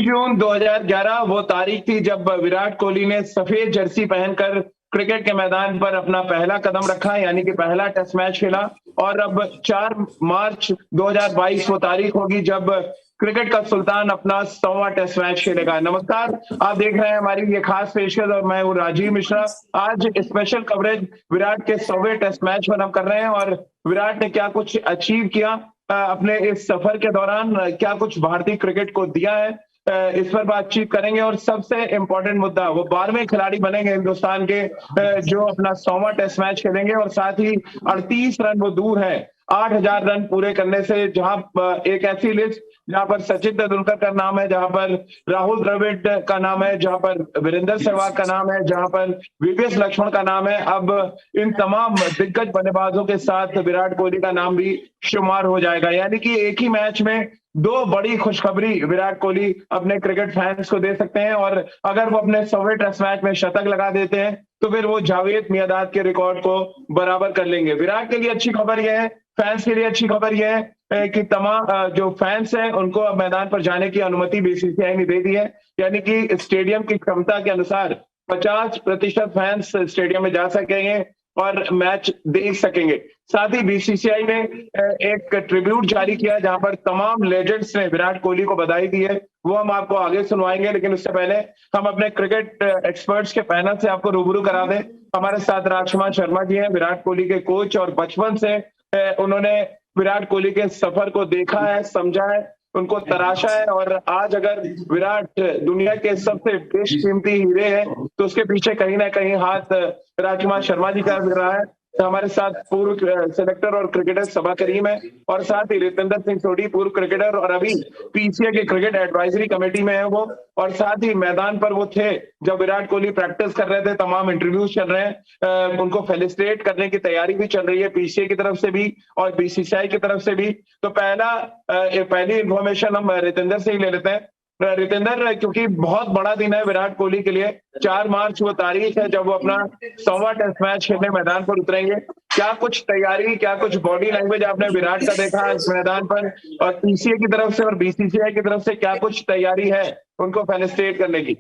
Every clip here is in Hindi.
जून 2011 वो तारीख थी जब विराट कोहली ने सफेद जर्सी पहनकर क्रिकेट के मैदान पर अपना पहला कदम रखा, यानी कि पहला टेस्ट मैच खेला। और अब 4 मार्च 2022 वो तारीख होगी जब क्रिकेट का सुल्तान अपना 100वां टेस्ट मैच खेलेगा। नमस्कार, आप देख रहे हैं हमारी ये खास पेशकश और मैं हूँ राजीव मिश्रा। आज स्पेशल कवरेज विराट के 100वें टेस्ट मैच पर हम कर रहे हैं और विराट ने क्या कुछ अचीव किया अपने इस सफर के दौरान, क्या कुछ भारतीय क्रिकेट को दिया है, इस पर बातचीत करेंगे। और सबसे इंपॉर्टेंट मुद्दा, वो 12वें खिलाड़ी बनेंगे हिंदुस्तान के जो अपना 100वां टेस्ट मैच खेलेंगे। और साथ ही 38 रन वो दूर है 8000 रन पूरे करने से, जहां एक ऐसी लिस्ट जहां पर सचिन तेंदुलकर का नाम है, जहां पर राहुल द्रविड़ का नाम है, जहां पर वीरेंद्र सहवाग का नाम है, जहां पर वीवीएस लक्ष्मण का नाम है। अब इन तमाम दिग्गज बल्लेबाजों के साथ विराट कोहली का नाम भी शुमार हो जाएगा, यानी कि एक ही मैच में 2 बड़ी खुशखबरी विराट कोहली अपने क्रिकेट फैंस को दे सकते हैं। और अगर वो अपने 100वें टेस्ट मैच में शतक लगा देते हैं तो फिर वो जावेद मियांदाद के रिकॉर्ड को बराबर कर लेंगे। विराट के लिए अच्छी खबर यह है, फैंस के लिए अच्छी खबर यह है कि तमाम जो फैंस हैं उनको अब मैदान पर जाने की अनुमति बीसीसीआई ने दे दी है, यानी कि स्टेडियम की क्षमता के अनुसार 50% फैंस स्टेडियम में जा सकेंगे और मैच देख सकेंगे। साथ ही बीसीसीआई ने एक ट्रिब्यूट जारी किया जहां पर तमाम लेजेंड्स ने विराट कोहली को बधाई दी है, वो हम आपको आगे सुनवाएंगे। लेकिन उससे पहले हम अपने क्रिकेट एक्सपर्ट्स के पैनल से आपको रूबरू करा दें। हमारे साथ राजकुमार शर्मा जी हैं, विराट कोहली के कोच, और बचपन से उन्होंने विराट कोहली के सफर को देखा है, समझा है, उनको तराशा है। और आज अगर विराट दुनिया के सबसे बेशकीमती हीरे हैं तो उसके पीछे कहीं ना कहीं हाथ राजकुमार शर्मा जी का मिल रहा है। तो हमारे साथ पूर्व सेलेक्टर और क्रिकेटर सबा करीम है, और साथ ही रितेंद्र सिंह सोढ़ी, पूर्व क्रिकेटर और अभी पीसीए के क्रिकेट एडवाइजरी कमेटी में है वो। और साथ ही मैदान पर वो थे जब विराट कोहली प्रैक्टिस कर रहे थे, तमाम इंटरव्यूज चल रहे हैं, उनको फेलिसिटेट करने की तैयारी भी चल रही है पीसीए की तरफ से भी और बीसीसीआई की तरफ से भी। तो पहली इंफॉर्मेशन हम रितेंद्र से ही ले लेते हैं। रितेंद्र, क्योंकि बहुत बड़ा दिन है विराट कोहली के लिए, 4 मार्च वो तारीख है जब वो अपना 100वां टेस्ट मैच खेलने मैदान पर उतरेंगे। क्या कुछ तैयारी, क्या कुछ बॉडी लैंग्वेज आपने विराट का देखा इस मैदान पर, और पीसीए की तरफ से और बीसीसीआई की तरफ से क्या कुछ तैयारी है उनको फेलिसिटेट करने की?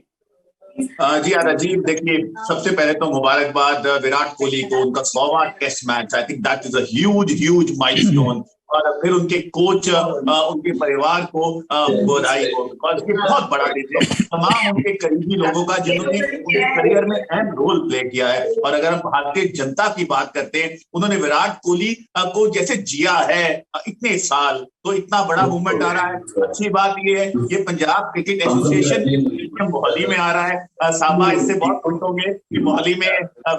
जी हाँ राजीव, देखिए सबसे पहले तो मुबारकबाद विराट कोहली को, उनका 100वां test match. I think that is a huge milestone. और फिर उनके कोच, उनके परिवार को बधाई हो, और ये बहुत बड़ा दिन है तमाम उनके करीबी लोगों का जिन्होंने उनके करियर में अहम रोल प्ले किया है। और अगर हम भारतीय जनता की बात करते हैं, उन्होंने विराट कोहली को जैसे जिया है इतने साल, तो इतना बड़ा मूवमेंट आ रहा है। अच्छी बात ये है, ये पंजाब क्रिकेट एसोसिएशन मोहाली में आ रहा है। साहबा इससे बहुत खुश होंगे कि मोहाली में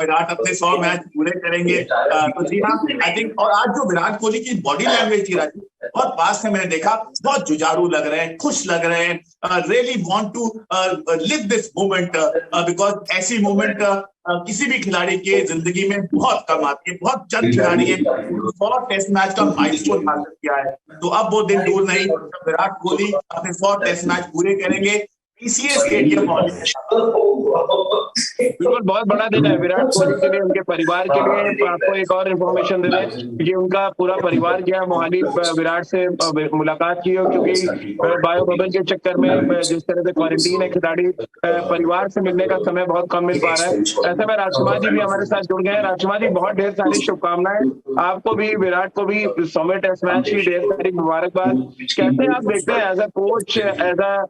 विराट अपने 100 मैच पूरे करेंगे। तो जी हाँ, आई थिंक। और आज जो विराट कोहली की बॉडी लैंग्वेज थी राजीव, बहुत पास से मैंने देखा, बहुत जुझारू लग रहे हैं, खुश लग रहे हैं, really want to live this moment, because ऐसी मोमेंट किसी भी खिलाड़ी के जिंदगी में बहुत कम आती है। बहुत चंद खिलाड़ी है 100 टेस्ट मैच का माइलस्टोन हासिल किया है। तो अब वो दिन दूर नहीं जब विराट कोहली अपने 100 टेस्ट मैच पूरे करेंगे पीसीए स्टेडियम। बिल्कुल, बहुत बड़ा दिन है विराट कोहली के लिए, उनके परिवार के लिए। आपको एक और इन्फॉर्मेशन दे दें, ये उनका पूरा परिवार गया मोहाली विराट से मुलाकात की हो, क्योंकि बायो बबल के चक्कर में जिस तरह से क्वारंटीन है, खिलाड़ी परिवार से मिलने का समय बहुत कम मिल पा रहा है। ऐसे में राजकुमार जी भी हमारे साथ जुड़ गए हैं। राजकुमार जी, बहुत ढेर सारी शुभकामनाएं आपको भी, विराट को भी 100वें टेस्ट मैच की ढेर सारी मुबारकबाद। कैसे आप देखते हैं as a coach, as a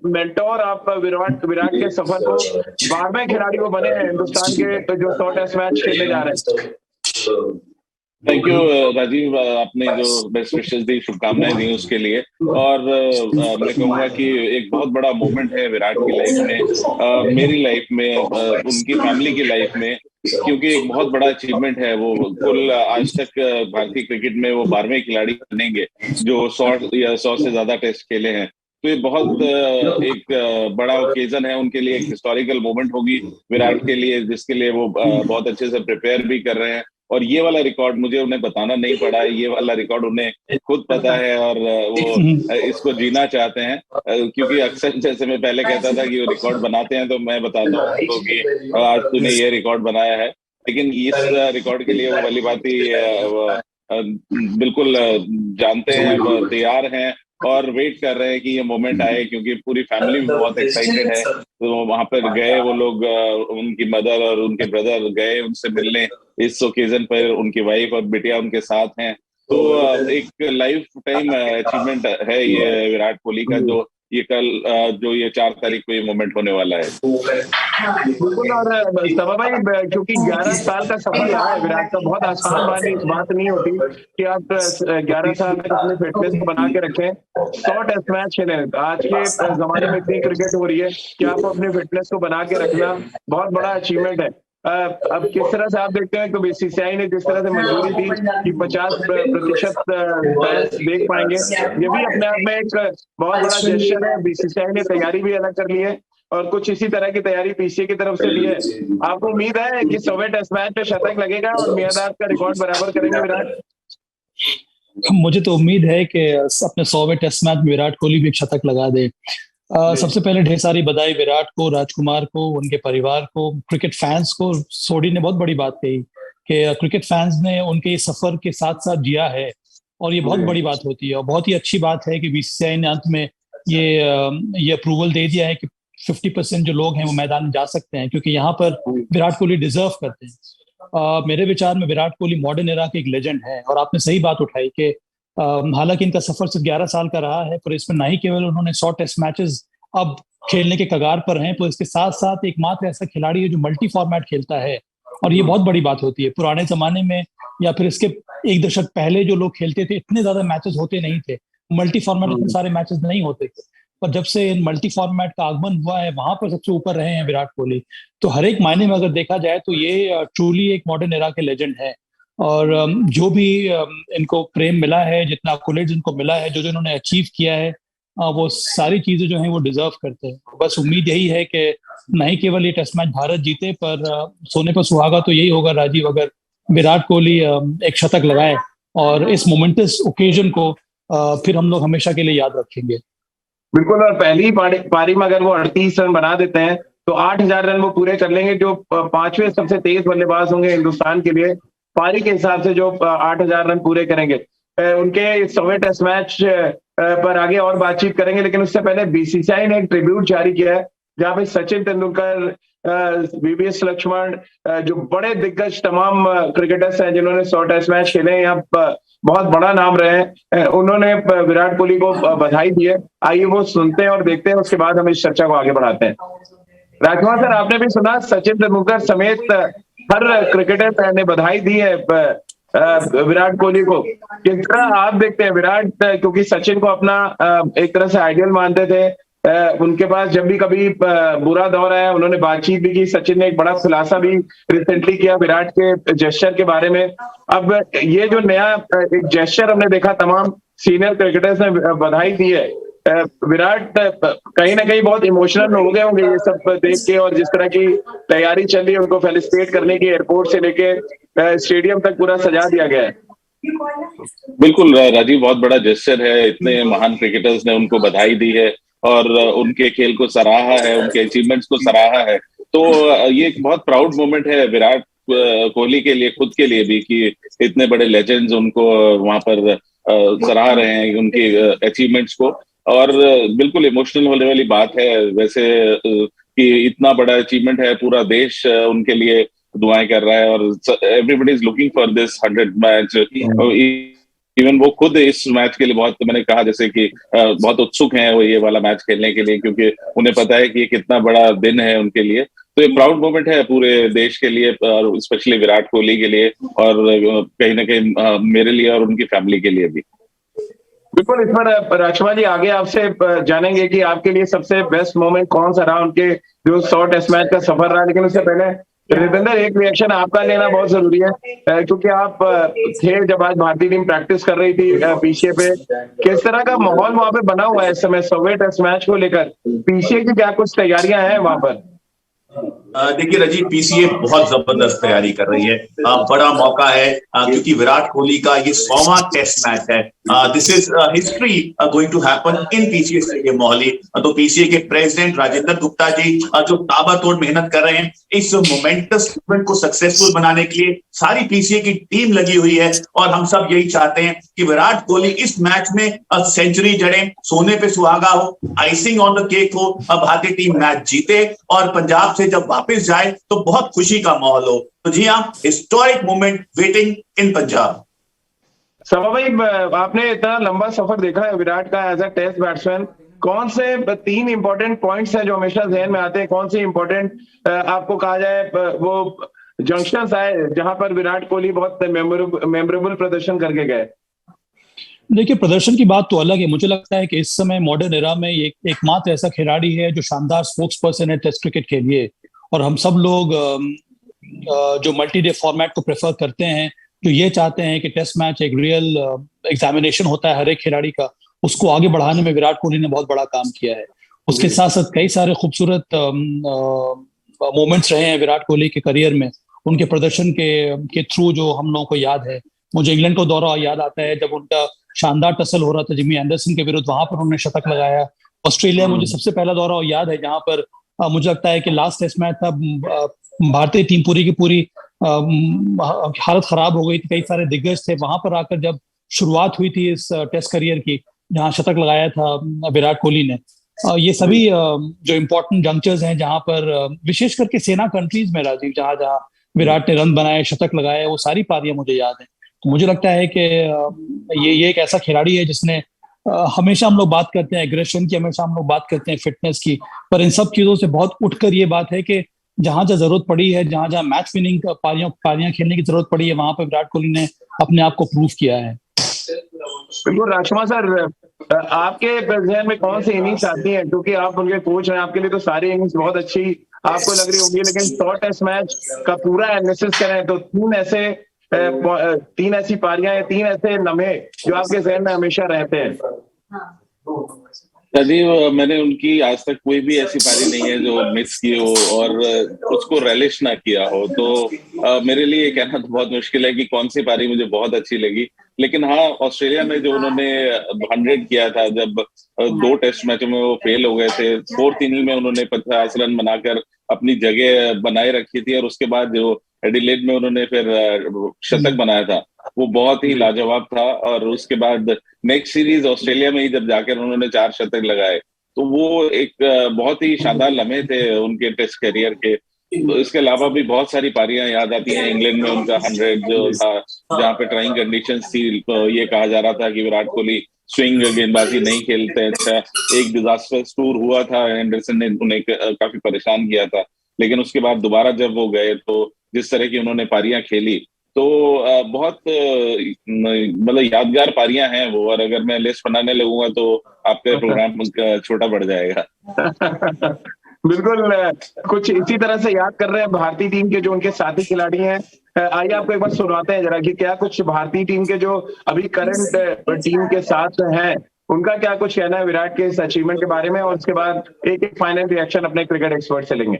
mentor, आप विराट के सफर को? 12वें खिलाड़ी वो बने हैं हिंदुस्तान के जो 100 टेस्ट मैच खेलने जा रहे हैं। थैंक यू राजीव, आपने जो बेस्ट विशेस दी, शुभकामनाएं दी उसके लिए। और मैं कहूँगा कि एक बहुत बड़ा मोमेंट है विराट की लाइफ में, मेरी लाइफ में, उनकी फैमिली की लाइफ में, क्योंकि एक बहुत बड़ा अचीवमेंट है। वो कुल आज तक भारतीय क्रिकेट में वो 12वें खिलाड़ी बनेंगे जो 100 या 100 से ज्यादा टेस्ट खेले हैं। तो ये बहुत एक बड़ा ओकेजन है उनके लिए, एक हिस्टोरिकल मोमेंट होगी विराट के लिए, जिसके लिए वो बहुत अच्छे से प्रिपेयर भी कर रहे हैं। और ये वाला रिकॉर्ड मुझे उन्हें बताना नहीं पड़ा है, ये वाला रिकॉर्ड उन्हें खुद पता है और वो इसको जीना चाहते हैं। क्योंकि अक्सर जैसे मैं पहले कहता था कि वो रिकॉर्ड बनाते हैं तो मैं बताता हूँ उनको कि आज तूने ये रिकॉर्ड बनाया है, लेकिन इस रिकॉर्ड के लिए वो वाली बात ही बिल्कुल जानते हैं, तैयार हैं और वेट कर रहे हैं कि ये मोमेंट आए, क्योंकि पूरी फैमिली भी बहुत एक्साइटेड है। तो वहां पर गए वो लोग, उनकी मदर और उनके ब्रदर गए उनसे मिलने इस ओकेजन पर। उनकी वाइफ और बिटिया उनके साथ हैं। तो एक लाइफ टाइम अचीवमेंट है ये विराट कोहली का, जो ये कल जो ये 4 तारीख को ये मोमेंट होने वाला है। बिल्कुल। और सभा भाई, क्योंकि 11 साल का सफर रहा है विराट का, बहुत आसान बात नहीं होती कि आप 11 साल तक अपने फिटनेस को बना के रखें, 100 टेस्ट मैच खेलें। आज के जमाने में इतनी क्रिकेट हो रही है कि आप अपने फिटनेस को बना के रखना बहुत बड़ा अचीवमेंट है। अब किस तरह से आप देखते हैं, तो बीसीसीआई ने जिस तरह से मंजूरी दी कि 50% फैंस देख पाएंगे, ये भी अपने आप में एक बहुत बड़ा जेस्चर है। बीसीसीआई ने तैयारी भी अलग कर ली है और कुछ इसी तरह की तैयारी पीसीए की तरफ से भी है। आपको उम्मीद है कि 100वें टेस्ट मैच में शतक लगेगा और मियांदाद का रिकॉर्ड बराबर करेंगे विराट? मुझे तो उम्मीद है कि अपने 100वें टेस्ट मैच में विराट कोहली भी एक शतक लगा दे। सबसे पहले ढेर सारी बधाई विराट को, राजकुमार को, उनके परिवार को, क्रिकेट फैंस को। सोडी ने बहुत बड़ी बात कही कि क्रिकेट फैंस ने उनके इस सफर के साथ साथ जिया है, और ये बहुत बड़ी बात होती है। और बहुत ही अच्छी बात है कि बीसीसीआई ने अंत में ये अप्रूवल दे दिया है कि 50% जो लोग हैं वो मैदान में जा सकते हैं, क्योंकि यहाँ पर विराट कोहली डिजर्व करते हैं। मेरे विचार में विराट कोहली मॉडर्न एरा के एक लेजेंड है। और आपने सही बात उठाई कि हालांकि इनका सफर सिर्फ 11 साल का रहा है, पर इसमें ना ही केवल उन्होंने 100 टेस्ट मैचेस अब खेलने के कगार पर हैं, तो इसके साथ साथ एकमात्र ऐसा खिलाड़ी है जो मल्टी फॉर्मेट खेलता है, और ये बहुत बड़ी बात होती है। पुराने जमाने में या फिर इसके एक दशक पहले जो लोग खेलते थे, इतने ज्यादा मैचेस होते नहीं थे, मल्टी फॉर्मेट इतने सारे मैचेस नहीं होते थे। पर जब से मल्टी फॉर्मेट का आगमन हुआ है, वहां पर सबसे ऊपर रहे हैं विराट कोहली। तो हर एक मायने में अगर देखा जाए तो ये ट्रूली एक मॉडर्न एरा के लेजेंड है। और जो भी इनको प्रेम मिला है, जितना एक्कोलेड्स इनको मिला है, जो जो इन्होंने अचीव किया है, वो सारी चीजें जो हैं वो डिजर्व करते हैं। बस उम्मीद यही है कि नहीं केवल ये टेस्ट मैच भारत जीते, पर सोने पर सुहागा तो यही होगा राजीव, अगर विराट कोहली एक शतक लगाए, और इस मोमेंटस ओकेजन को फिर हम लोग हमेशा के लिए याद रखेंगे। बिल्कुल। और पहली पारी में अगर वो 38 रन बना देते हैं तो 8000 रन वो पूरे कर लेंगे, जो 5वें सबसे तेज बल्लेबाज होंगे हिंदुस्तान के लिए पारी के हिसाब से, जो 8000 रन पूरे करेंगे। उनके 100वें टेस्ट मैच पर आगे और बातचीत करेंगे, लेकिन उससे पहले बीसीसीआई ने एक ट्रिब्यूट जारी किया है जहां पे सचिन तेंदुलकर, वीवीएस लक्ष्मण, जो बड़े दिग्गज तमाम क्रिकेटर्स हैं जिन्होंने 100 टेस्ट मैच खेले हैं, यहाँ बहुत बड़ा नाम रहे हैं, उन्होंने विराट कोहली को बधाई दी है। आइए वो सुनते हैं और देखते हैं, उसके बाद हम इस चर्चा को आगे बढ़ाते हैं। राजकुमार सर, आपने भी सुना सचिन तेंदुलकर समेत हर क्रिकेटर ने बधाई दी है विराट कोहली को। किस तरह आप देखते हैं विराट, क्योंकि सचिन को अपना एक तरह से आइडियल मानते थे, उनके पास जब भी कभी बुरा दौर आया उन्होंने बातचीत भी की। सचिन ने एक बड़ा खुलासा भी रिसेंटली किया विराट के जेस्चर के बारे में। अब ये जो नया एक जेस्चर हमने देखा, तमाम सीनियर क्रिकेटर्स ने बधाई दी है। विराट कहीं ना कहीं बहुत इमोशनल हो गए होंगे ये सब देख के, और जिस तरह की तैयारी चल रही है उनको फेलिसिटेट करने की, एयरपोर्ट से लेके स्टेडियम तक पूरा सजा दिया गया है। बिल्कुल राजीव, बहुत बड़ा जेस्चर है। इतने महान क्रिकेटर्स ने उनको बधाई दी है और उनके खेल को सराहा है, उनके अचीवमेंट्स को सराहा है। तो ये एक बहुत प्राउड मोमेंट है विराट कोहली के लिए, खुद के लिए भी, कि इतने बड़े लेजेंड्स उनको वहां पर सराहा रहे हैं उनकी अचीवमेंट्स को। और बिल्कुल इमोशनल होने वाली बात है वैसे, कि इतना बड़ा अचीवमेंट है, पूरा देश उनके लिए दुआएं कर रहा है, और everybody is looking for this 100 match. Even वो खुद इस मैच के लिए बहुत, मैंने कहा जैसे कि बहुत उत्सुक हैं वो ये वाला मैच खेलने के लिए, क्योंकि उन्हें पता है कि ये कितना बड़ा दिन है उनके लिए। तो ये प्राउड मोमेंट है पूरे देश के लिए, और स्पेशली विराट कोहली के लिए, और कहीं ना कहीं मेरे लिए और उनकी फैमिली के लिए भी। बिल्कुल। इस पर राजकुमार जी आगे आपसे जानेंगे कि आपके लिए सबसे बेस्ट मोमेंट कौन सा रहा उनके जो 100 टेस्ट मैच का सफर रहा, लेकिन उससे पहले रितेंद्र, एक रिएक्शन आपका लेना बहुत जरूरी है, क्योंकि आप थे जब आज भारतीय टीम प्रैक्टिस कर रही थी पीसीए पे। किस तरह का माहौल वहां पे बना हुआ है इस समय 100वें टेस्ट मैच को लेकर? पीसीए की क्या कुछ तैयारियां हैं वहां पर? देखिए रजीव, पीसीए बहुत जबरदस्त तैयारी कर रही है। बड़ा मौका है क्योंकि विराट कोहली का ये 100वां टेस्ट मैच है। This is history going to happen in PCA stadium Mohali. तो पीसीए के प्रेसिडेंट राजेंद्र गुप्ता जी जो ताबड़तोड़ मेहनत कर रहे हैं इस मोमेंटस इवेंट को सक्सेसफुल बनाने के लिए, सारी पीसीए की टीम लगी हुई है और हम सब यही चाहते हैं कि विराट कोहली इस मैच में सेंचुरी जड़े, सोने पे सुहागा हो, आइसिंग ऑन द केक हो, भारतीय टीम मैच जीते और पंजाब से जब वापस जाए तो बहुत खुशी का माहौल हो। तो जी हाँ, historic moment waiting in Punjab. सभा भाई, आपने इतना लंबा सफर देखा है विराट का एज अ टेस्ट बैट्समैन, कौन से 3 इंपॉर्टेंट पॉइंट्स हैं जो हमेशा जहन में आते हैं? कौन से इंपॉर्टेंट आपको कहा जाए वो जंक्शंस आए जहां पर विराट कोहली बहुत मेमोरेबल प्रदर्शन करके गए? देखिए, प्रदर्शन की बात तो अलग है। मुझे लगता है कि इस समय मॉडर्न एरा में एकमात्र ऐसा खिलाड़ी है जो शानदार स्पोक्स पर्सन है टेस्ट क्रिकेट के लिए। और हम सब लोग जो मल्टी डे फॉर्मेट को प्रेफर करते हैं, जो ये चाहते हैं कि टेस्ट मैच एक रियल एग्जामिनेशन होता है हर एक खिलाड़ी का, उसको आगे बढ़ाने में विराट कोहली ने बहुत बड़ा काम किया है। उसके साथ साथ कई सारे खूबसूरत मोमेंट्स रहे हैं विराट कोहली के करियर में, उनके प्रदर्शन के थ्रू जो हम लोगों को याद है। मुझे इंग्लैंड का दौरा याद आता है जब उनका शानदार टसल हो रहा था जिमी एंडरसन के विरुद्ध, वहां पर उन्होंने शतक लगाया। ऑस्ट्रेलिया मुझे सबसे पहला दौरा याद है जहां पर मुझे लगता है कि लास्ट टेस्ट मैच था, भारतीय टीम पूरी की पूरी हालत खराब हो गई थी, कई सारे दिग्गज थे, वहां पर आकर जब शुरुआत हुई थी इस टेस्ट करियर की, जहां शतक लगाया था विराट कोहली ने। ये सभी जो इम्पोर्टेंट जंक्चर्स हैं जहां पर विशेष करके सेना कंट्रीज में, राजीव, जहां जहां विराट ने रन बनाए, शतक लगाए, वो सारी पारियां मुझे याद है। तो मुझे लगता है कि ये एक ऐसा खिलाड़ी है जिसने हमेशा, हम लोग बात करते हैं एग्रेशन की, हमेशा हम लोग बात करते हैं फिटनेस की, पर इन सब चीजों से बहुत उठकर ये बात है कि जहां जहां जरूरत पड़ी है, जहां जहां मैच विनिंग पारियां खेलने की जरूरत पड़ी है, वहां पर विराट कोहली ने अपने आप को प्रूव किया है। बिल्कुल राजकुमार सर, आपके जहन में कौन सी इनिंग्स आती है? क्योंकि आप उनके कोच हैं, आपके लिए तो सारी इनिंग्स बहुत अच्छी आपको लग रही होगी, लेकिन 100 टेस्ट मैच का पूरा एनालिसिस करें तो 3 ऐसी पारियां या 3 ऐसे लम्हे जो आपके जहन में हमेशा रहते हैं। राजीव, मैंने उनकी आज तक कोई भी ऐसी पारी नहीं है जो मिस की हो और उसको रेलिश ना किया हो। तो मेरे लिए कहना तो बहुत मुश्किल है कि कौन सी पारी मुझे बहुत अच्छी लगी। लेकिन हाँ, ऑस्ट्रेलिया में जो उन्होंने 100 किया था, जब 2 टेस्ट मैचों में वो फेल हो गए थे, 4th इनिंग में उन्होंने 50 रन बनाकर अपनी जगह बनाए रखी थी और उसके बाद जो एडिलेड में उन्होंने फिर शतक बनाया था, वो बहुत ही लाजवाब था। और उसके बाद नेक्स्ट सीरीज ऑस्ट्रेलिया में ही जब जाकर उन्होंने 4 शतक लगाए, तो वो एक बहुत ही शानदार लम्हे थे उनके टेस्ट करियर के। तो इसके अलावा भी बहुत सारी पारियां याद आती हैं। इंग्लैंड में उनका 100 जो था, जहाँ पे ट्राइंग कंडीशंस थी, तो ये कहा जा रहा था कि विराट कोहली स्विंग गेंदबाजी नहीं खेलते। अच्छा, एक डिजास्टर्स टूर हुआ था, एंडरसन ने उन्हें काफी परेशान किया था, लेकिन उसके बाद दोबारा जब वो गए तो जिस तरह की उन्होंने पारियां खेली, तो बहुत मतलब यादगार पारियां हैं वो। और अगर मैं लिस्ट बनाने लगूंगा तो आपका प्रोग्राम छोटा बढ़ जाएगा। बिल्कुल, कुछ इसी तरह से याद कर रहे हैं भारतीय टीम के जो उनके साथी खिलाड़ी हैं। आइए आपको एक बार सुनाते हैं जरा कि क्या कुछ भारतीय टीम के जो अभी करंट टीम के साथ हैं, उनका क्या कुछ कहना है विराट के इस अचीवमेंट के बारे में, और उसके बाद एक फाइनल रिएक्शन अपने क्रिकेट एक्सपर्ट से लेंगे।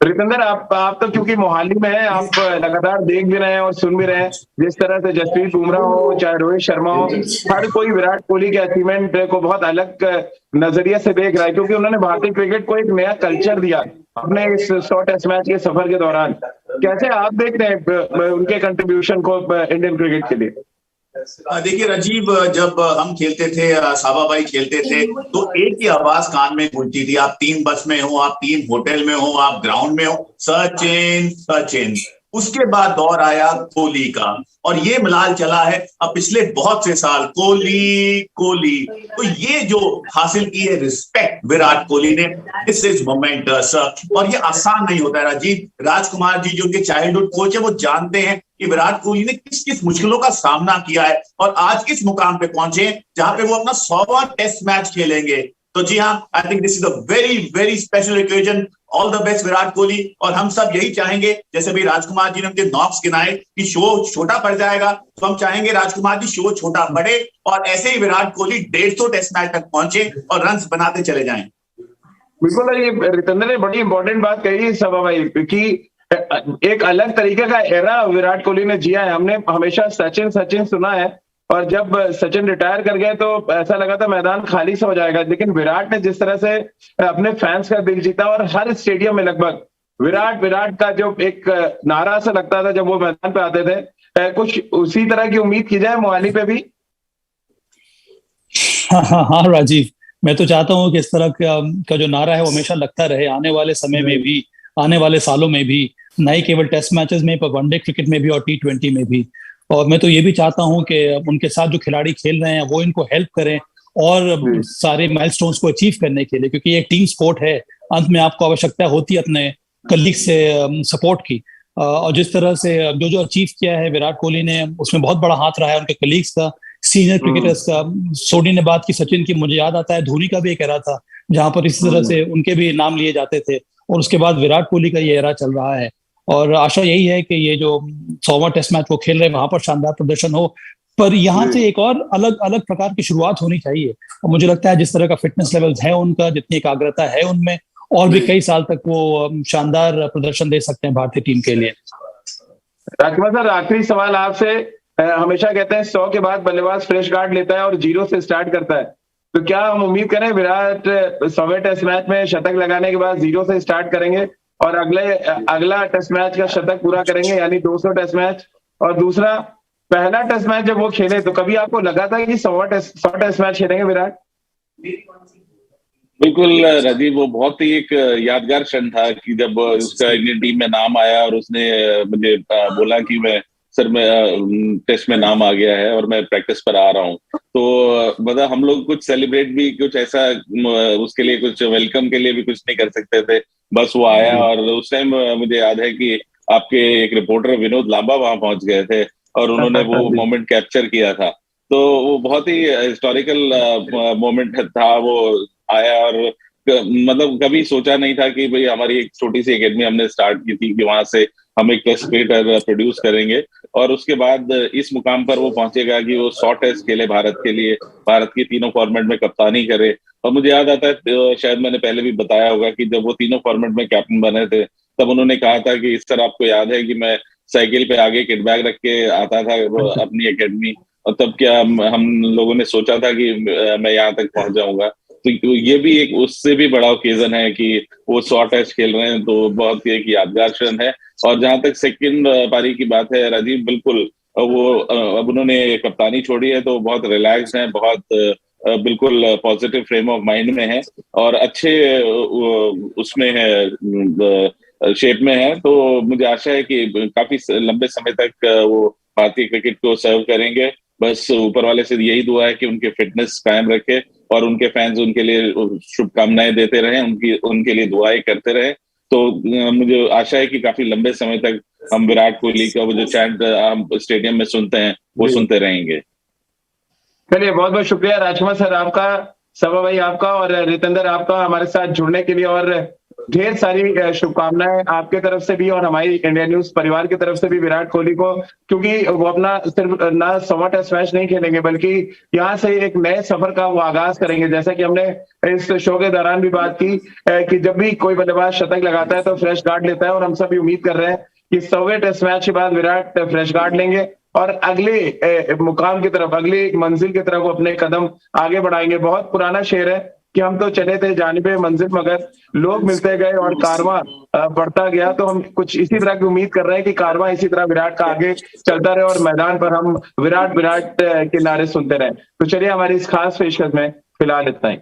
रितेंद्र, आप तो क्योंकि मोहाली में हैं, आप लगातार देख भी रहे हैं और सुन भी रहे हैं जिस तरह से जसप्रीत बुमराह हो चाहे रोहित शर्मा हो, हर कोई विराट कोहली के अचीवमेंट को बहुत अलग नजरिए से देख रहा है, क्योंकि उन्होंने भारतीय क्रिकेट को एक नया कल्चर दिया अपने इस 100 टेस्ट मैच के सफर के दौरान। कैसे आप देखते हैं उनके कंट्रीब्यूशन को इंडियन क्रिकेट के लिए? देखिए राजीव, जब हम खेलते थे, साबा भाई खेलते थे, तो एक ही आवाज कान में गूंजती थी। आप टीम बस में हो, आप टीम होटल में हो, आप ग्राउंड में हो, सचिन सचिन। उसके बाद दौर आया कोहली का, और ये मिलाल चला है अब पिछले बहुत से साल, कोहली कोहली। तो ये जो हासिल की है रिस्पेक्ट विराट कोहली ने, दिस इज मोमेंटस। और ये आसान नहीं होता है राजीव। राजकुमार जी जो उनके चाइल्डहुड कोच है, वो जानते हैं कि विराट कोहली ने किस किस मुश्किलों का सामना किया है और आज इस मुकाम पे पहुंचे जहां पे वो अपना 100वां टेस्ट मैच खेलेंगे। तो जी हाँ, I think this is a very very special occasion. All the best Virat Kohli. और हम सब यही चाहेंगे, जैसे भाई राजकुमार जी ने उनके नॉक्स गिनाए कि शो छोटा पड़ जाएगा, तो हम चाहेंगे राजकुमार जी शो छोटा बढ़े और ऐसे ही विराट कोहली 150 टेस्ट मैच तक पहुंचे और रन्स बनाते चले जाएं। बिल्कुल, ये रितेंद्र ने बड़ी इंपॉर्टेंट बात कही है सभा भाई कि एक अलग तरीके का एरा विराट कोहली ने जिया है। हमने हमेशा सचिन सचिन सुना है और जब सचिन रिटायर कर गए तो ऐसा लगा था मैदान खाली सा हो जाएगा, लेकिन विराट ने जिस तरह से अपने फैंस का दिल जीता और हर स्टेडियम में लगभग विराट विराट का जो एक नारा सा लगता था जब वो मैदान पे आते थे, कुछ उसी तरह की उम्मीद की जाए मोहाली पे भी। हाँ राजीव, मैं तो चाहता हूँ कि इस तरह का जो नारा है वो हमेशा लगता रहे आने वाले समय में भी, आने वाले सालों में भी, न ही केवल टेस्ट मैचेस में पर वनडे क्रिकेट में भी और T20 में भी। और मैं तो ये भी चाहता हूँ कि उनके साथ जो खिलाड़ी खेल रहे हैं वो इनको हेल्प करें और सारे माइलस्टोन्स को अचीव करने के लिए, क्योंकि ये टीम स्पोर्ट है। अंत में आपको आवश्यकता होती है अपने कलीग से सपोर्ट की, और जिस तरह से जो जो अचीव किया है विराट कोहली ने, उसमें बहुत बड़ा हाथ रहा है उनके कलीग्स का, सीनियर क्रिकेटर्स का। सोनी ने बात की सचिन की, मुझे याद आता है धोनी का भी एक एरा था जहां पर इसी तरह से उनके भी नाम लिए जाते थे, और उसके बाद विराट कोहली का ये एरा चल रहा है। और आशा यही है कि ये जो 100वां टेस्ट मैच वो खेल रहे हैं वहां पर शानदार प्रदर्शन हो, पर यहाँ से एक और अलग अलग प्रकार की शुरुआत होनी चाहिए। और मुझे लगता है जिस तरह का फिटनेस लेवल है उनका, जितनी एकाग्रता है उनमें, और भी कई साल तक वो शानदार प्रदर्शन दे सकते हैं भारतीय टीम के लिए। राजकुमार सर, आखिरी सवाल आपसे। हमेशा कहते हैं 100 के बाद बल्लेबाज फ्रेश स्टार्ट लेता है और 0 से स्टार्ट करता है, तो क्या हम उम्मीद करें विराट 100वें टेस्ट मैच में शतक लगाने के बाद 0 से स्टार्ट करेंगे और अगला टेस्ट मैच का शतक पूरा करेंगे, यानी 200 टेस्ट मैच? और दूसरा, पहला टेस्ट मैच जब वो खेले तो कभी आपको लगा था कि 100 टेस्ट मैच खेलेंगे विराट? बिल्कुल राजीव, वो बहुत ही एक यादगार क्षण था कि जब उसका इंडियन टीम में नाम आया और उसने मुझे बोला कि मैं टेस्ट में नाम आ गया है और मैं प्रैक्टिस पर आ रहा हूँ। तो मतलब हम लोग कुछ सेलिब्रेट भी, कुछ ऐसा उसके लिए, कुछ वेलकम के लिए भी कुछ नहीं कर सकते थे। बस वो आया और उस टाइम मुझे याद है कि आपके एक रिपोर्टर विनोद लांबा वहां पहुंच गए थे और उन्होंने वो मोमेंट कैप्चर किया था। तो वो बहुत ही हिस्टोरिकल मोमेंट था। वो आया और मतलब कभी सोचा नहीं था कि भाई हमारी एक छोटी सी एकेडमी हमने स्टार्ट की थी कि वहां से हम एक टेस्ट क्रिकेटर प्रोड्यूस करेंगे, और उसके बाद इस मुकाम पर वो पहुंचेगा कि वो 100 टेस्ट खेले भारत के लिए, भारत की तीनों फॉर्मेट में कप्तानी करे। और मुझे याद आता है, शायद मैंने पहले भी बताया होगा कि जब वो तीनों फॉर्मेट में कैप्टन बने थे तब उन्होंने कहा था कि इस तरह आपको याद है कि मैं साइकिल पे आगे किट बैग रख के आता था अपनी एकेडमी, और तब क्या हम लोगों ने सोचा था कि मैं यहाँ तक पहुंच जाऊंगा। तो ये भी एक उससे भी बड़ा ओकेजन है कि वो 100 टेस्ट खेल रहे हैं, तो बहुत ही एक यादगार क्षण है। और जहां तक सेकंड पारी की बात है राजीव, बिल्कुल वो अब उन्होंने कप्तानी छोड़ी है तो बहुत रिलैक्स हैं, बहुत बिल्कुल पॉजिटिव फ्रेम ऑफ माइंड में है और अच्छे उसमें है, शेप में है। तो मुझे आशा है कि काफी लंबे समय तक वो भारतीय क्रिकेट को सर्व करेंगे। बस ऊपर वाले से यही दुआ है कि उनके फिटनेस कायम रखे और उनके फैंस उनके लिए शुभकामनाएं देते रहें, उनके लिए दुआएं करते रहें। तो मुझे आशा है कि काफी लंबे समय तक हम विराट कोहली का वो जो चैंट हम स्टेडियम में सुनते हैं वो सुनते रहेंगे। चलिए, बहुत बहुत शुक्रिया राजकुमार सर आपका, सभा भाई आपका, और रितेंद्र आपका हमारे साथ जुड़ने के लिए, और ढेर सारी शुभकामनाएं आपके तरफ से भी और हमारी इंडिया न्यूज परिवार की तरफ से भी विराट कोहली को, क्योंकि वो अपना सिर्फ ना 100वां टेस्ट मैच नहीं खेलेंगे बल्कि यहाँ से एक नए सफर का वो आगाज करेंगे। जैसा कि हमने इस शो के दौरान भी बात की कि जब भी कोई बल्लेबाज शतक लगाता है तो फ्रेश स्टार्ट लेता है, और हम सब उम्मीद कर रहे हैं कि 100वें टेस्ट मैच के बाद विराट फ्रेश स्टार्ट लेंगे और अगले मुकाम की तरफ, अगली मंजिल की तरफ वो अपने कदम आगे बढ़ाएंगे। बहुत पुराना शेर है कि हम तो चले थे जानिबे मंजिल मगर लोग मिलते गए और कारवां बढ़ता गया। तो हम कुछ इसी तरह की उम्मीद कर रहे हैं कि कारवां इसी तरह विराट का आगे चलता रहे और मैदान पर हम विराट विराट के नारे सुनते रहे। तो चलिए, हमारी इस खास पेशकश में फिलहाल इतना ही।